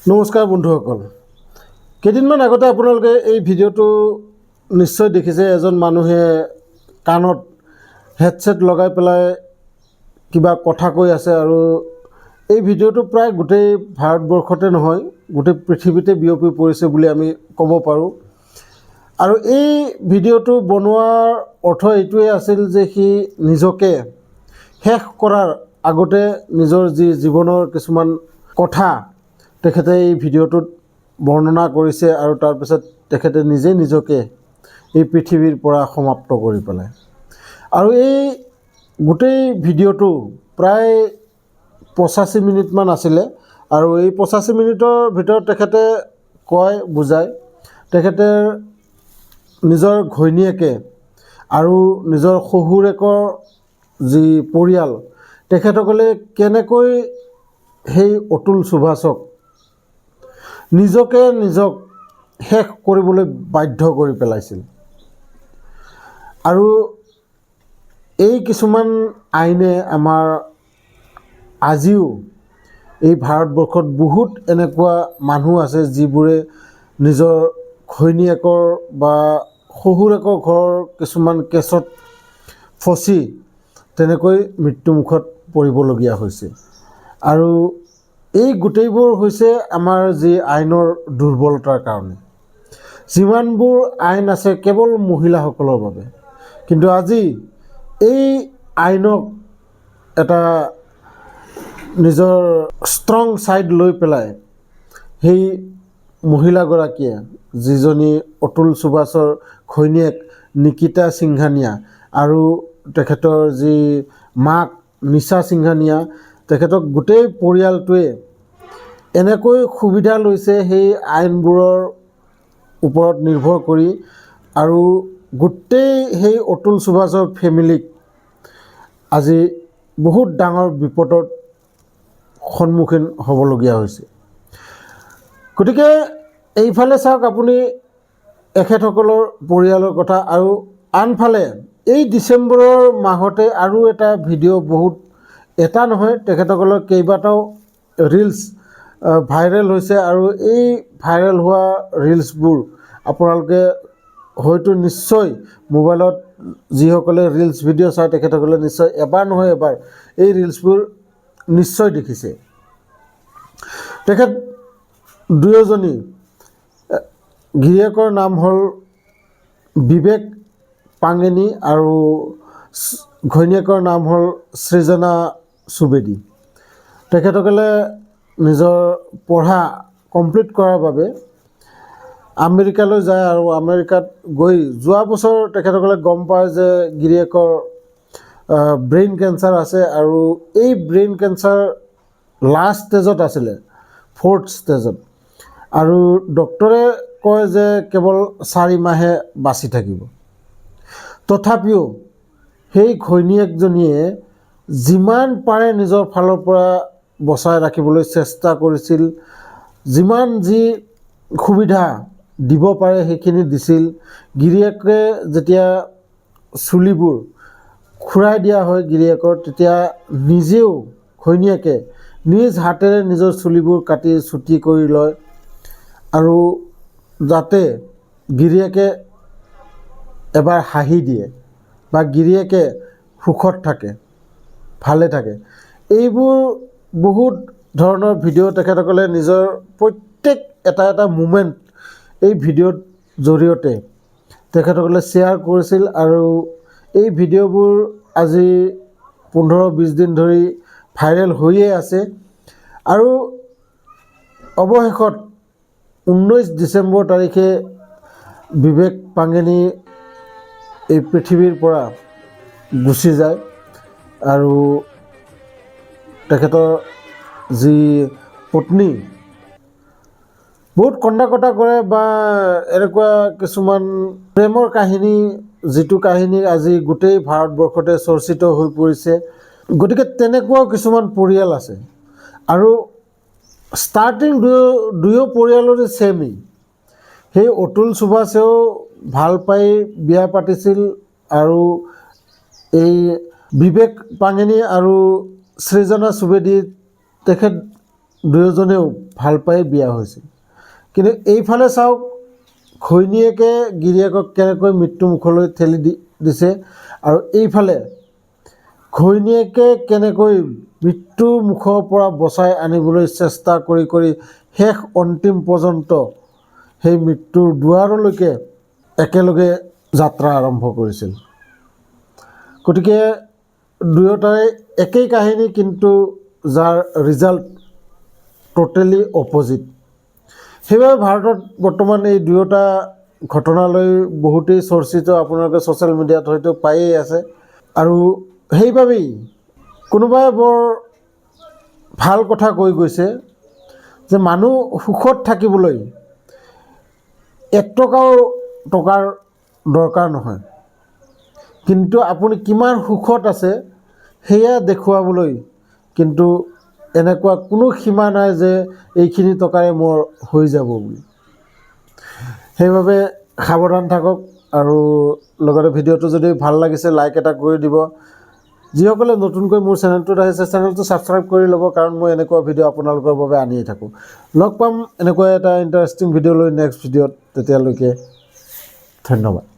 নমস্কাৰ বন্ধুসকল, কেইদিনমান আগতে আপোনালোকে এই ভিডিঅ'টো নিশ্চয় দেখিছে। এজন মানুহে কাণত হেডছেট লগাই পেলাই কিবা কথা কৈ আছে আৰু এই ভিডিঅ'টো প্ৰায় গোটেই ভাৰতবৰ্ষতে নহয়, গোটেই পৃথিৱীতে বিয়পি পৰিছে বুলি আমি ক'ব পাৰোঁ। আৰু এই ভিডিঅ'টো বনোৱাৰ অৰ্থ এইটোৱে আছিল যে সি নিজকে শেষ কৰাৰ আগতে নিজৰ যি জীৱনৰ কিছুমান কথা তেখেতে এই ভিডিঅ'টোত বৰ্ণনা কৰিছে আৰু তাৰপিছত তেখেতে নিজকে এই পৃথিৱীৰ পৰা সমাপ্ত কৰি পেলায়। আৰু এই গোটেই ভিডিঅ'টো প্ৰায় 85 মিনিটমান আছিলে আৰু এই 85 মিনিটৰ ভিতৰত তেখেতে বুজায় তেখেতে নিজৰ ঘৈণীয়েকে আৰু নিজৰ শহুৰেকৰ যি পৰিয়াল তেখেতসকলে কেনেকৈ সেই অতুল সুভাষক নিজক শেষ কৰিবলৈ বাধ্য কৰি পেলাইছিল। আৰু এই কিছুমান আইনে আমাৰ আজিও এই ভাৰতবৰ্ষত বহুত এনেকুৱা মানুহ আছে যিবোৰে নিজৰ ঘৈণীয়েকৰ বা শহুৰেকৰ ঘৰৰ কিছুমান কেছত ফচি তেনেকৈ মৃত্যুমুখত পৰিবলগীয়া হৈছে। আৰু এই গোটেইবোৰ হৈছে আমাৰ যি আইনৰ দুৰ্বলতাৰ কাৰণে। যিমানবোৰ আইন আছে কেৱল মহিলাসকলৰ বাবে, কিন্তু আজি এই আইনক এটা নিজৰ ষ্ট্ৰং ছাইড লৈ পেলাই সেই মহিলাগৰাকীয়ে, যিজনী অতুল সুভাষৰ ঘৈণীয়েক নিকিতা সিংঘানিয়া আৰু তেখেতৰ যি মাক নিশা সিংঘানিয়া, তেখেতক গোটেই পৰিয়ালটোৱে এনেকৈ সুবিধা লৈছে সেই আইনবোৰৰ ওপৰত নিৰ্ভৰ কৰি। আৰু গোটেই সেই অতুল সুভাষৰ ফেমিলিক আজি বহুত ডাঙৰ বিপদৰ সন্মুখীন হ'বলগীয়া হৈছে। গতিকে এইফালে চাওক আপুনি এখেতসকলৰ পৰিয়ালৰ কথা, আৰু আনফালে এই ডিচেম্বৰৰ মাহতে আৰু এটা ভিডিঅ' বহুত, এটা নহয় তেখেতসকলৰ কেইবাটাও ৰিলছ ভাইৰেল হৈছে। আৰু এই ভাইৰেল হোৱা ৰিলছবোৰ আপোনালোকে হয়তো নিশ্চয় মোবাইলত যিসকলে ৰিলছ ভিডিঅ' চায় তেখেতসকলে নিশ্চয় এবাৰ নহয় এবাৰ এই ৰিলছবোৰ নিশ্চয় দেখিছে। তেখেত দুয়োজনী, গিৰিয়েকৰ নাম হ'ল বিবেক পাঙেনি আৰু ঘৈণীয়েকৰ নাম হ'ল সৃজনা সুবেদী। তেখেতসকলে নিজৰ পঢ়া কমপ্লিট কৰাৰ বাবে আমেৰিকালৈ যায় আৰু আমেৰিকাত গৈ যোৱা বছৰ তেখেতসকলে গম পায় যে গিৰিয়েকৰ ব্ৰেইন কেঞ্চাৰ আছে আৰু এই ব্ৰেইন কেঞ্চাৰ লাষ্ট ষ্টেজত আছিলে, 4th ষ্টেজত। আৰু ডক্টৰে কয় যে কেৱল 4 মাহে বাচি থাকিব। তথাপিও সেই ঘৈণীয়েকজনীয়ে যিমান পাৰে নিজৰ ফালৰ পৰা বচাই ৰাখিবলৈ চেষ্টা কৰিছিল, যিমান যি সুবিধা দিব পাৰে সেইখিনি দিছিল। গিৰিয়েকে যেতিয়া চুলিবোৰ খুৰাই দিয়া হয় গিৰিয়েকৰ, তেতিয়া নিজেও ঘৈণীয়েকে নিজ হাতেৰে নিজৰ চুলিবোৰ কাটি চুটি কৰি লয় আৰু যাতে গিৰিয়েকে এবাৰ হাঁহি দিয়ে বা গিৰিয়েকে সুখত থাকে, ভালে থাকে। এইবোৰ বহুত ধৰণৰ ভিডিঅ' তেখেতসকলে নিজৰ প্ৰত্যেক এটা মুমেণ্ট এই ভিডিঅ'ৰ জৰিয়তে তেখেতসকলে শ্বেয়াৰ কৰিছিল। আৰু এই ভিডিঅ'বোৰ আজি 15-20 দিন ধৰি ভাইৰেল হৈয়ে আছে। আৰু অৱশেষত 19 ডিচেম্বৰ তাৰিখে বিবেক পাঙেনি এই পৃথিৱীৰ পৰা গুচি যায়। আৰু তেখেতৰ যি পত্নী বহুত কন্দা কটা কৰে বা এনেকুৱা কিছুমান প্ৰেমৰ কাহিনী, যিটো কাহিনী আজি গোটেই ভাৰতবৰ্ষতে চৰ্চিত হৈ পৰিছে। গতিকে তেনেকুৱাও কিছুমান পৰিয়াল আছে। আৰু ষ্টাৰ্টিং দুয়ো পৰিয়ালৰে ছেমেই। সেই অতুল সুভাষেও ভাল পাই বিয়া পাতিছিল আৰু এই বিবেক পাঙেনি আৰু সৃজনা সুবেদী তেখেত দুয়োজনেও ভাল পাই বিয়া হৈছিল। কিন্তু এইফালে চাওক, ঘৈণীয়েকে গিৰিয়েকক কেনেকৈ মৃত্যুমুখলৈ ঠেলি দিছে, আৰু এইফালে ঘৈণীয়েকে কেনেকৈ মৃত্যুৰ মুখৰ পৰা বচাই আনিবলৈ চেষ্টা কৰি কৰি শেষ অন্তিম পৰ্যন্ত সেই মৃত্যুৰ দুৱাৰলৈকে একেলগে যাত্ৰা আৰম্ভ কৰিছিল। গতিকে দুয়োটাই একেই কাহিনী, কিন্তু যাৰ ৰিজাল্ট টোটেলি অপজিট। সেইবাবে ভাৰতত বৰ্তমান এই দুয়োটা ঘটনালৈ বহুতেই চৰ্চিত, আপোনালোকে ছ'চিয়েল মিডিয়াত হয়তো পায়েই আছে। আৰু সেইবাবেই কোনোবাই বৰ ভাল কথা কৈ গৈছে যে মানুহ সুখত থাকিবলৈ 1 টকাৰ দৰকাৰ নহয়, কিন্তু আপুনি কিমান সুখত আছে সেয়া দেখুৱাবলৈ কিন্তু এনেকুৱা কোনো সীমা নাই যে এইখিনি টকাৰে মোৰ হৈ যাব বুলি। সেইবাবে সাৱধান থাকক, আৰু লগতে ভিডিঅ'টো যদি ভাল লাগিছে লাইক এটা কৰি দিব। যিসকলে নতুনকৈ মোৰ চেনেলটোত আহিছে, চেনেলটো ছাবস্ক্ৰাইব কৰি ল'ব, কাৰণ মই এনেকুৱা ভিডিঅ' আপোনালোকৰ বাবে আনিয়ে থাকোঁ। লগ পাম এনেকুৱা এটা ইণ্টাৰেষ্টিং ভিডিঅ' লৈ নেক্সট ভিডিঅ'ত। তেতিয়ালৈকে ধন্যবাদ।